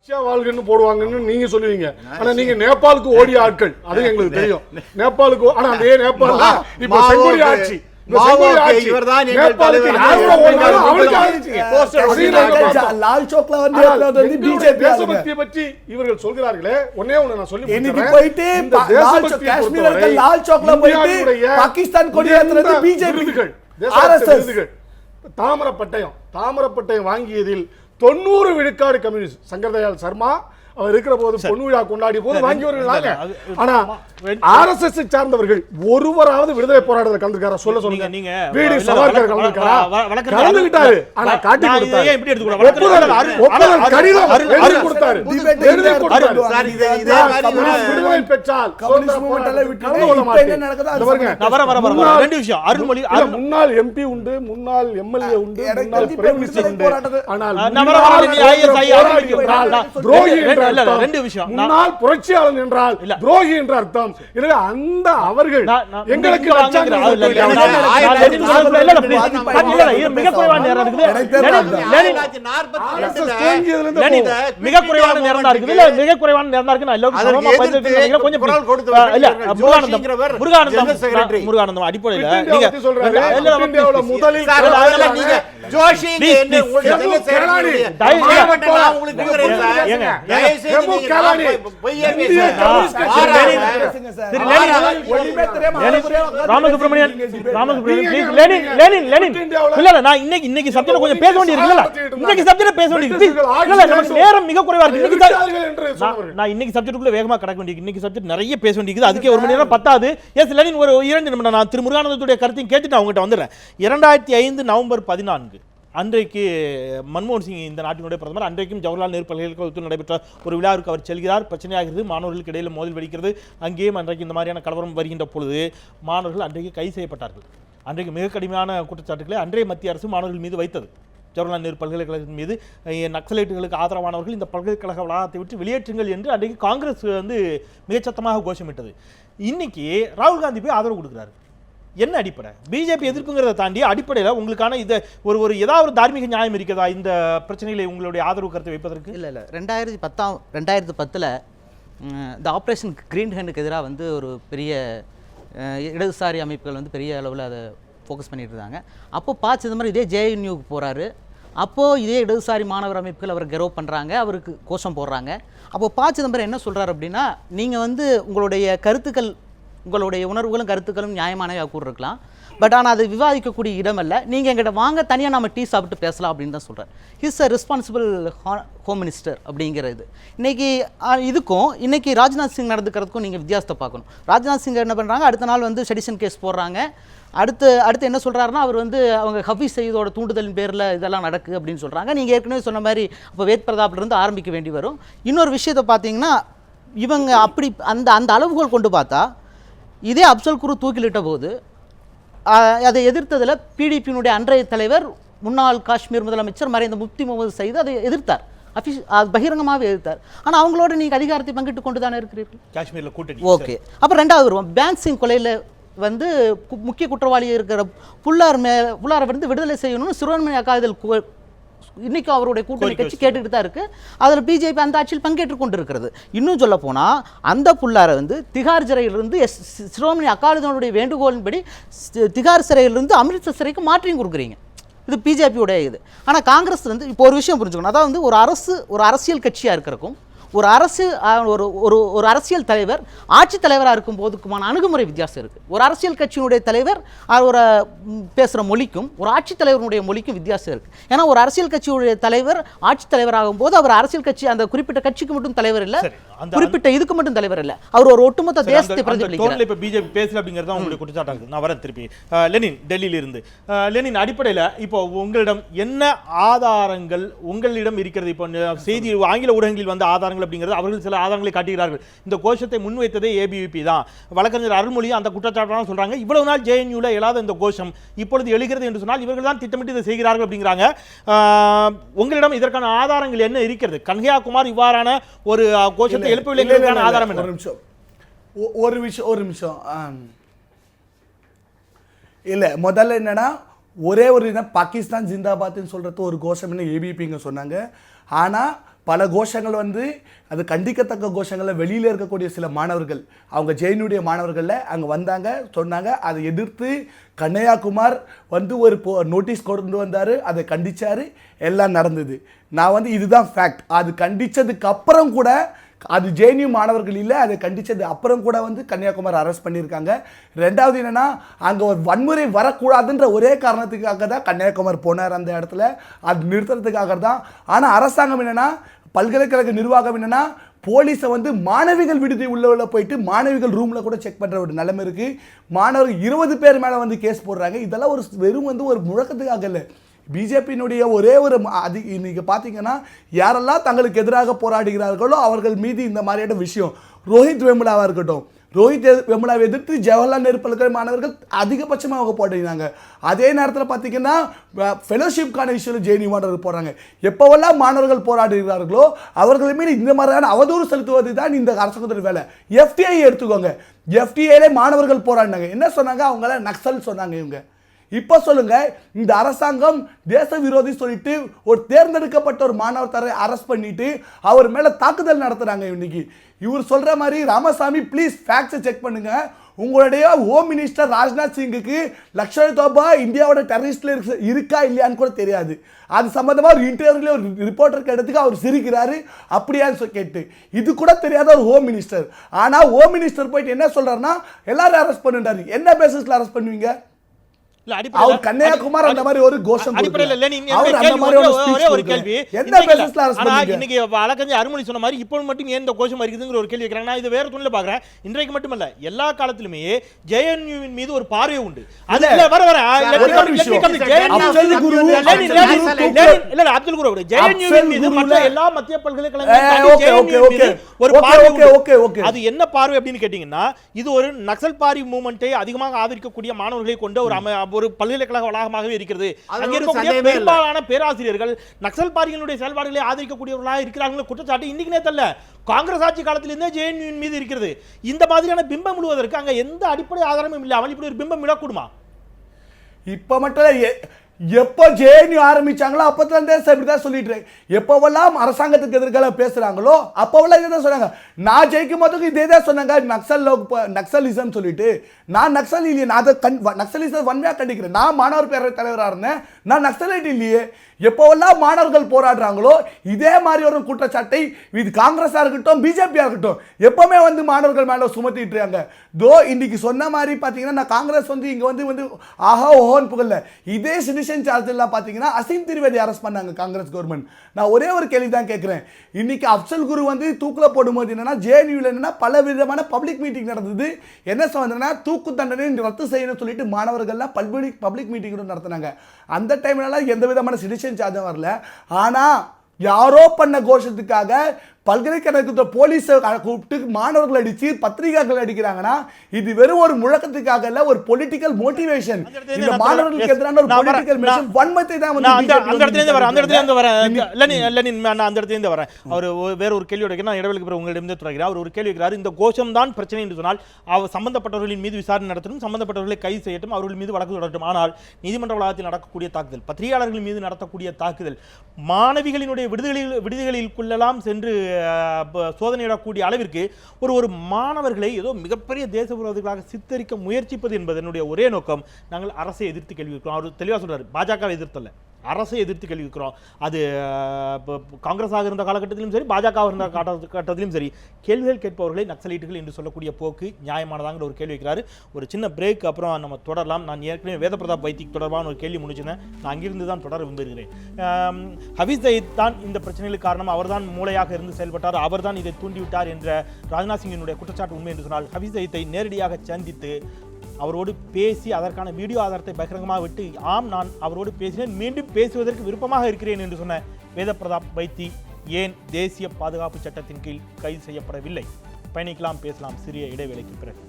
வாழ்கன்னு போடுவாங்கன்னு நீங்க சொல்லுவீங்க. ஆனா நீங்க நேபாளுக்கு ஓடிய ஆட்கள், அது எங்களுக்கு தெரியும். நேபாளுக்கு ஆனா அதே நேபாள் இப்ப செங்கோடி ஆட்சி தேசபக்தியை பற்றி இவர்கள் சொல்கிறார்களே. ஒன்னே ஒண்ணு நான் சொல்லி பாகிஸ்தான் கொடியேற்றுறது பிஜேபி. தாமரப்பட்டயம் வாங்கியதில் 90 விழுக்காடு கம்யூனிஸ்ட். சங்கர்தயாள் சர்மா அவர் இருக்கிற போது பொன் விழா கொண்டாடிய போது வாங்கியவர்கள். ஆனா ஆர்எஸ்எஸ் சார்ந்தவர்கள் ஒருவராவது விடுதலை போராட்டத்தில் கலந்துருக்காரா? சொல்ல சொல்லுங்க. நீங்க வீடு சவால்கர் கலந்துக்கிட்டாரு. ஆனா காட்டி கொடுத்தாரு. எப்படி எடுத்துக்கொள்ள கடிதம் எழுதி கொடுத்தாரு. விடுதலை பெற்றால் முன்னாள் எம்பி உண்டு, முன்னாள் எம்எல்ஏ உண்டு, முன்னாள் பிரைம் மினிஸ்டர் உண்டு. ஆனால் துரோகி முன்னாள் புரட்சியாளன் என்றால் துரோகி என்ற அர்த்தம். எனவே அந்த அவர்கள் எங்களுக்கு மிக குறைவான நேரம் இருக்குது. மிக குறைவான நேரம் தான் இருக்குது. மிக குறைவான நேரம் தான் இருக்கு. முருகானந்தம் அடிப்படையில் முதலில் நிறைய பேச வேண்டியது. அதுக்கே ஒரு மணி நேரம் பத்தாது. ஒரு 2 நிமிடம் நான் திரு முருகானந்தத்துடைய கருத்தையும் கேட்டுட்டு அவங்ககிட்ட வந்துடுறேன். 2005 நவம்பர் 14 அன்றைக்கு மன்மோகன் சிங் இந்த நாட்டினுடைய பிரதமர். அன்றைக்கும் ஜவஹர்லால் நேரு பல்கலைக்கழகத்தில் நடைபெற்ற ஒரு விழாவிற்கு அவர் செல்கிறார். பிரச்சனையாகிறது. மாணவர்களுக்கு இடையில் மோதல் வெடிக்கிறது. அங்கேயும் அன்றைக்கு இந்த மாதிரியான கலவரம் வருகின்ற பொழுது மாணவர்கள் அன்றைக்கு கைது செய்யப்பட்டார்கள். அன்றைக்கு மிக கடுமையான குற்றச்சாட்டுகளை அன்றைய மத்திய அரசு மாணவர்கள் மீது வைத்தது. ஜவஹர்லால் நேரு பல்கலைக்கழகத்தின் மீது நக்சலைட்டுகளுக்கு ஆதரவானவர்கள் இந்த பல்கலைக்கழக வளாகத்தை விட்டு வெளியேற்றுங்கள் என்று அன்றைக்கு காங்கிரஸ் மிகச்சத்தமாக கோஷமிட்டது. இன்னைக்கு ராகுல் காந்தி போய் ஆதரவு கொடுக்குறாரு. என்ன அடிப்படை? பிஜேபி எதிர்ப்புங்கிறத தாண்டி அடிப்படையில் உங்களுக்கான இதை ஒரு ஏதாவது தார்மீக நியாயம் இருக்கிறதா இந்த பிரச்சனைகளை உங்களுடைய ஆதரவு கருத்தை வைப்பதற்கு? இல்லை 2010 இந்த ஆப்ரேஷன் கிரீன் ஹேண்டுக்கு எதிராக ஒரு பெரிய இடதுசாரி அமைப்புகள் பெரிய அளவில் அதை ஃபோக்கஸ் பண்ணிட்டு இருந்தாங்க. அப்போது ப. சிதம்பரம் இதே ஜேஎன்யூக்கு போகிறாரு. அப்போது இதே இடதுசாரி மாணவர் அமைப்புகள் அவர் கெரோ பண்ணுறாங்க, அவருக்கு கோஷம் போடுறாங்க. அப்போது ப. சிதம்பரம் என்ன சொல்கிறார் அப்படின்னா, நீங்கள் உங்களுடைய கருத்துக்கள், உங்களுடைய உணர்வுகளும் கருத்துக்களும் நியாயமானதாக கூட இருக்கலாம், பட் ஆனால் அது விவாதிக்கக்கூடிய இடம் அல்ல. நீங்கள் எங்கிட்ட வாங்க, தனியாக நம்ம டீ சாப்பிட்டு பேசலாம் அப்படின்னு தான் சொல்கிறார். ஹிஸ் அ ரெஸ்பான்சிபிள் ஹோம் மினிஸ்டர் அப்படிங்கிறது. இன்றைக்கி இதுக்கும் இன்றைக்கி ராஜ்நாத் சிங் நடந்துக்கிறதுக்கும் நீங்கள் வித்தியாசத்தை பார்க்கணும். ராஜ்நாத் சிங் என்ன பண்ணுறாங்க, அடுத்த நாள் செடிஷன் கேஸ் போடுறாங்க. அடுத்து என்ன சொல்கிறாருன்னா, அவர் அவங்க ஹஃபீஸ் சயீதோட தூண்டுதலின் பேரில் இதெல்லாம் நடக்குது அப்படின்னு சொல்கிறாங்க. நீங்கள் ஏற்கனவே சொன்ன மாதிரி அப்போ வேத் பிரதாப்லேருந்து ஆரம்பிக்க வேண்டி வரும். இன்னொரு விஷயத்தை பார்த்தீங்கன்னா, இவங்க அப்படி அந்த அளவுகோல் கொண்டு பார்த்தா, இதே அப்சல் குரு தூக்கிலிட்ட போது அதை எதிர்த்ததில் பிடிபியினுடைய அன்றைய தலைவர் முன்னாள் காஷ்மீர் முதலமைச்சர் மறைந்த முப்தி முகமது சயீத் அதை எதிர்த்தார். பகிரங்கமாகவே எதிர்த்தார். ஆனால் அவங்களோட நீங்கள் அதிகாரத்தை பங்கிட்டு கொண்டு தானே இருக்கிறீர்கள் காஷ்மீரில் கூட்டணி. ஓகே, அப்புறம் 2வது வருவோம். பேங்க் சிங் கொலையில் முக்கிய குற்றவாளி இருக்கிற புல்லாரை விடுதலை செய்யணும்னு சிறுவன்மணி அகாதல் இன்னைக்கு அவருடைய கூட்டணி கட்சி கேட்டுக்கிட்டு தான் இருக்கு. அதில் பிஜேபி அந்த ஆட்சியில் பங்கேற்றுக் கொண்டு இருக்கிறது. இன்னும் சொல்ல போனால் அந்த புல்லாரை திகார் சிறையிலிருந்து சிரோமணி அகாலிதனுடைய வேண்டுகோளின்படி திகார் சிறையிலிருந்து அமிர்தசர் சிறைக்கு மாற்றியும் கொடுக்குறீங்க. இது பிஜேபியோடைய இது. ஆனால் காங்கிரஸ் இப்போ ஒரு விஷயம் புரிஞ்சுக்கணும். அதாவது ஒரு அரசியல் கட்சியாக இருக்கிறக்கும் ஒரு அரசியல் தலைவர் ஆட்சி தலைவராக இருக்கும் போதுக்குமான அணுகுமுறை வித்தியாசம் இருக்குது. ஒரு அரசியல் கட்சியினுடைய தலைவர் ஒரு பேசுகிற மொழிக்கும் ஒரு ஆட்சித் தலைவருடைய மொழிக்கும் வித்தியாசம் இருக்குது. ஏன்னா ஒரு அரசியல் கட்சியுடைய தலைவர் ஆட்சித் தலைவராகும் போது அவர் அரசியல் கட்சி அந்த குறிப்பிட்ட கட்சிக்கு மட்டும் தலைவர் இல்லை, குறிப்பிட்ட இதுக்கு மட்டும் தலைவர் இல்லை, அவர் ஒரு ஒட்டுமொத்த தேசத்தை பிரதிபலிக்கிறார். இப்போ பிஜேபி பேசல அப்படிங்கிறது தான் உங்களுடைய குற்றச்சாட்டாக. நான் வரேன் திருப்பி. லெனின் டெல்லியில இருந்து. லெனின், அடிப்படையில் இப்போ உங்களிடம் என்ன ஆதாரங்கள் உங்களிடம் இருக்கிறது? இப்போ செய்தி ஆங்கில ஊடகங்களில் வந்த ஆதாரங்கள் அப்படிங்கிறது அவர்கள் சில ஆதாரங்களை காட்டுகிறார்கள். இந்த கோஷத்தை முன்வைத்ததே ஏபிவிபி தான். வழக்கறிஞர் அருள்மொழி அந்த குற்றச்சாட்டு சொல்றாங்க. இவ்வளவு நாள் ஜேஎன்யூல எழாத இந்த கோஷம் இப்பொழுது எழுகிறது என்று சொன்னால் இவர்கள் தான் திட்டமிட்டு இதை செய்கிறார்கள் அப்படிங்கிறாங்க. உங்களிடம் இதற்கான ஆதாரங்கள் என்ன இருக்கிறது? கன்ஹையாகுமார் இவ்வாறான ஒரு கோஷத்தை எழுப்பவில்லை. ஆதாரம் என்ன? ஒரு நிமிஷம் இல்ல, முதல்ல என்னன்னா ஒரே ஒரு பாகிஸ்தான் ஜிந்தாபாத்னு சொல்றது ஒரு கோஷம் என்ன ஏபிபிங்க சொன்னாங்க. ஆனா பல கோஷங்கள் வந்து அது கண்டிக்கத்தக்க கோஷங்களில் வெளியில் இருக்கக்கூடிய சில மாணவர்கள் அவங்க ஜெயினுடைய மாணவர்களில் அங்கே வந்தாங்க சொன்னாங்க. அதை எதிர்த்து கண்ணையாகுமார் வந்து ஒரு நோட்டீஸ் கொண்டு வந்தார், அதை கண்டிச்சார், எல்லாம் நடந்தது. நான் வந்து இதுதான் ஃபேக்ட். அது கண்டித்ததுக்கு அப்புறம் கூட அது ஜேஎன்யூ மாணவர்கள் இல்லை, அதை கண்டித்தது அப்புறம் கூட வந்து கன்னியாகுமரி அரெஸ்ட் பண்ணியிருக்காங்க. ரெண்டாவது என்னென்னா அங்கே ஒரு வன்முறை வரக்கூடாதுன்ற ஒரே காரணத்துக்காக தான் கன்னியாகுமரி போனார் அந்த இடத்துல, அது நிறுத்துறதுக்காக தான். ஆனால் அரசாங்கம் என்னென்னா பல்கலைக்கழக நிர்வாகம் என்னென்னா போலீஸை வந்து மாணவிகள் விடுதி உள்ள போயிட்டு மாணவிகள் ரூமில் கூட செக் பண்ணுற ஒரு நிலைமை இருக்குது. மாணவர்கள் 20 பேர் மேலே வந்து கேஸ் போடுறாங்க. இதெல்லாம் ஒரு வெறும் வந்து ஒரு முழக்கத்துக்காக இல்லை. பிஜேபியினுடைய ஒரே ஒரு இன்னைக்கு பார்த்தீங்கன்னா யாரெல்லாம் தங்களுக்கு எதிராக போராடுகிறார்களோ அவர்கள் மீது இந்த மாதிரியான விஷயம். ரோஹித் வெமுலாவாக இருக்கட்டும், ரோஹித் வெமுலாவை எதிர்த்து ஜவஹர்லால் நேரு பல்கலை மாணவர்கள் அதிகபட்சமாக அவங்க போட்டிருந்தாங்க. அதே நேரத்தில் பார்த்தீங்கன்னா ஃபெலோஷிப்கான விஷயம் ஜேஎன்யூ மாணவர்கள் போடுறாங்க. எப்போவெல்லாம் மாணவர்கள் போராடுகிறார்களோ அவர்கள் மீது இந்த மாதிரியான அவதூறு செலுத்துவது தான் இந்த அரசாங்கத்தின் வேலை. எஃப்டிஐ எடுத்துக்கோங்க, எஃப்டிஐல மாணவர்கள் போராடினாங்க. என்ன சொன்னாங்க? அவங்கள நக்சல் சொன்னாங்க. இவங்க இப்போ சொல்லுங்க, இந்த அரசாங்கம் தேச விரோதி சொல்லிட்டு ஒரு தேர்ந்தெடுக்கப்பட்ட ஒரு மாணவரை அரெஸ்ட் பண்ணிட்டு அவர் மேல தாக்குதல் நடத்துறாங்க. இன்னைக்கு இவர் சொல்ற மாதிரி ராமசாமி ப்ளீஸ் ஃபேக்ட்ஸை செக் பண்ணுங்க. உங்களுடைய ஹோம் மினிஸ்டர் ராஜ்நாத் சிங்குக்கு லக்ஷர் தோபா இந்தியாவோட டெரரிஸ்ட்ல இருக்கா இல்லையான்னு கூட தெரியாது. அது சம்பந்தமா ஒரு இன்டர்வியூல ஒரு ரிப்போர்ட்டர் கேட்டதுக்கு அவர் சிரிக்கிறாரு, அப்படியான்னு கேட்டு. இது கூட தெரியாத ஒரு ஹோம் மினிஸ்டர். ஆனா ஹோம் மினிஸ்டர் போயிட்டு என்ன சொல்றாருன்னா எல்லாரும் அரெஸ்ட் பண்ணுறாரு. என்ன பேசிஸ்ல அரெஸ்ட் பண்ணுவீங்க? அவர் கன்னியாகுமார் அந்த மாதிரி ஒரு கோஷம் ஒரு கேள்வி. இன்னைக்கு வழக்கறிஞர் அருள்மொழி சொன்ன மாதிரி இப்போ மட்டும் ஏன் இந்த கோஷம் இருக்குதுங்கிற ஒரு கேள்வி வைக்கிறாங்க. நான் இது வேற துணில பாக்குறேன். இன்றைக்கு மட்டுமல்ல எல்லா காலத்திலுமே ஜேஎன்யூவின் மீது ஒரு பார்வை உண்டு. அதுல வர வர அப்துல் குரு ஜேஎன்யூவின் மீது மற்ற எல்லா மத்திய பல்கலைக்கழகங்களும் ஒரு பார்வை. அது என்ன பார்வை அப்படின்னு கேட்டீங்கன்னா, இது ஒரு நக்சல் பாரி மூவ்மெண்ட்டை அதிகமாக ஆதரிக்கக்கூடிய மாணவர்களை கொண்ட ஒரு பல்கலைக்கழக வளாகமாகவே இருக்கிறது. அங்கே இருக்கக்கூடிய பெரும்பாலான பேராசிரியர்கள் நக்சல் பாரிகளுடைய செயல்பாடுகளை ஆதரிக்கக்கூடியவர்களாக இருக்கிறார்கள் குற்றச்சாட்டு இன்னைக்கு நேத்தல்ல, காங்கிரஸ் ஆட்சி காலத்திலிருந்தே ஜேஎன்யூவின் மீது இருக்கிறது. இந்த மாதிரியான பிம்பம் விழுவதற்கு அங்க எந்த அடிப்படை ஆதாரமும் இல்லாமல் இப்படி ஒரு பிம்பம் விழக்கூடுமா? இப்ப மட்டும் எப்போ ஜேஎன்யூ ஆரம்பிச்சாங்களோ அப்போதான் இப்படிதான் சொல்லிட்டு எப்போவெல்லாம் அரசாங்கத்துக்கு எதிர்கால பேசுறாங்களோ அப்போவெல்லாம் இதை தான் சொன்னாங்க. நான் ஜெயிக்கும் போதுக்கு இதே தான் சொன்னாங்க, நக்சலிசம் சொல்லிட்டு. நான் நக்சல் இல்லையே, நான் அதை நக்சலிசம் வன்மையாக கண்டிக்கிறேன். நான் மாணவர் பேரவைத் தலைவராக இருந்தேன், நான் நக்சலைட் இல்லையே. எப்போவெல்லாம் மாணவர்கள் போராடுறாங்களோ இதே மாதிரி ஒரு குற்றச்சாட்டை இது காங்கிரஸாக இருக்கட்டும் பிஜேபியாக இருக்கட்டும் எப்பவுமே வந்து மாணவர்கள் மேலே சுமத்திட்டு இருக்காங்க. தோ இன்னைக்கு சொன்ன மாதிரி பார்த்தீங்கன்னா நான் காங்கிரஸ் வந்து இங்கே வந்து ஆஹா ஓஹோன்னு புகழல. இதே சிட்டிசன் சார்ஜெல்லாம் பார்த்தீங்கன்னா அசீம் திரிவேதி அரெஸ்ட் பண்ணாங்க காங்கிரஸ் கவர்மெண்ட். நான் ஒரே ஒரு கேள்வி தான் கேட்குறேன். இன்னைக்கு அப்சல் குரு வந்து தூக்கில் போடும்போது என்னன்னா ஜேஎன்யூவில் என்னன்னா பல விதமான பப்ளிக் மீட்டிங் நடந்தது. என்ன சொன்னா தூக்கு தண்டனை ரத்து செய்யணும்னு சொல்லிட்டு மாணவர்கள்லாம் பப்ளிக் மீட்டிங் நடத்தினாங்க. அந்த டைம்லலாம் எந்த விதமான சிட்டிசன் சார்ஜும் வரல. ஆனா யாரோ பண்ண கோஷத்துக்காக பல்கலைக்கழகத்தை போலீஸை கூப்பிட்டு மாணவர்கள் அடிச்சு பத்திரிகைகள் அடிக்கிறாங்கன்னா இது வெறும் ஒரு முழக்கத்துக்காக இல்ல, ஒரு பொலிட்டிக்கல் மோட்டிவேஷன். இந்த மாணவர்களுக்கு எதிரான ஒரு பொலிட்டிக்கல் மெஷர் வன்மத்தை தான் வந்து அந்த இடத்துல இருந்து வரேன். அவர் வேற ஒரு கேள்வி வைக்கிறேன். நான் இடைவெளிக்கு பிறகு உங்களிடம் தொடர்கிறேன். அவர் ஒரு கேள்வி வைக்கிறார். இந்த கோஷம் தான் பிரச்சனை என்று சொன்னால் அவர் சம்பந்தப்பட்டவர்களின் மீது விசாரணை நடத்தணும், சம்பந்தப்பட்டவர்களை கைது செய்யட்டும், அவர்கள் மீது வழக்கு தொடரட்டும். ஆனால் நீதிமன்ற வளாகத்தில் நடக்கக்கூடிய தாக்குதல், பத்திரிகையாளர்கள் மீது நடத்தக்கூடிய தாக்குதல், மாணவிகளினுடைய விடுதிகளுக்குள்ளெல்லாம் சென்று சோதனையிடக்கூடிய அளவிற்கு ஒரு மாணவர்களை ஏதோ மிகப்பெரிய தேச விரோதிகளாக சித்தரிக்க முயற்சிப்பது என்பது என்னுடைய ஒரே நோக்கம். நாங்கள் அரசை எதிர்த்து கேள்வி கேட்கிறோம். அவர் தெளிவாக சொல்றாரு, பாஜகவை எதிர்த்தல்ல, அரசை எதிர்த்து கேள்வி கேட்கிறோம். அது காங்கிரஸாக இருந்த காலகட்டத்திலும் சரி, பாஜக இருந்த காலகட்டத்திலும் சரி, கேள்விகள் கேட்பவர்களை நக்சலைட்டுகள் என்று சொல்லக்கூடிய போக்கு நியாயமானதாங்கிற ஒரு கேள்வி வைக்கிறாரு. ஒரு சின்ன பிரேக் அப்புறம் நம்ம தொடரலாம். நான் ஏற்கனவே வேத பிரதாப் வைத்திக்கு தொடர்பான ஒரு கேள்வி முடிச்சிருந்தேன். நான் அங்கிருந்து தான் தொடர விரும்புகிறேன். ஹபீஸ் சயீத் தான் இந்த பிரச்சனைகளுக்கு காரணம், அவர் தான் மூளையாக இருந்து செயல்பட்டார், அவர் தான் இதை தூண்டிவிட்டார் என்ற ராஜ்நாத் சிங்கினுடைய குற்றச்சாட்டு உண்மை என்று சொன்னால், ஹபீஸ் சயீத்தை நேரடியாக சந்தித்து அவரோடு பேசி அதற்கான வீடியோ ஆதாரத்தை பகிரங்கமாக விட்டு ஆம் நான் அவரோடு பேசினேன், மீண்டும் பேசுவதற்கு விருப்பமாக இருக்கிறேன் என்று சொன்ன வேத பிரதாப் வைத்தி ஏன் தேசிய பாதுகாப்பு சட்டத்தின் கீழ் கைது செய்யப்படவில்லை? பயணிக்கலாம், பேசலாம் சிறிய இடைவேளைக்கு பிறகு.